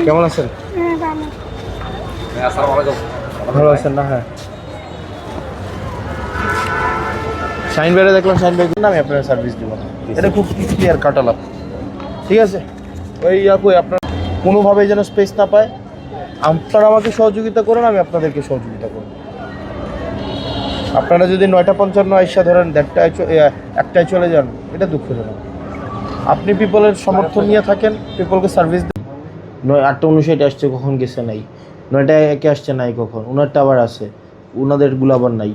কেমন আছেন? ভালো আছেন না? হ্যাঁ, শাইন ভাইরে দেখলাম, শাইন ভাই না, আমি আপনার সার্ভিস দিব না, এটা খুব ক্লিয়ার কাটালাম। ঠিক আছে, ওই আপু আপনার কোনোভাবেই যেন স্পেস না পায়। আপনারা আমাকে সহযোগিতা করুন, আমি আপনাদেরকে সহযোগিতা করব। আপনারা যদি 9:55 আইসা ধরেন 1টায় চলে যান, এটা দুঃখজনক। আপনি পিপলের সমর্থন নিয়ে থাকেন, পিপলকে সার্ভিস দিন। 8:59 আসছে, কখন গেছে নাই। 9টায় একে আসছে নাই কখন, ওনারটা আবার আছে, ওনাদেরগুলো আবার নাই।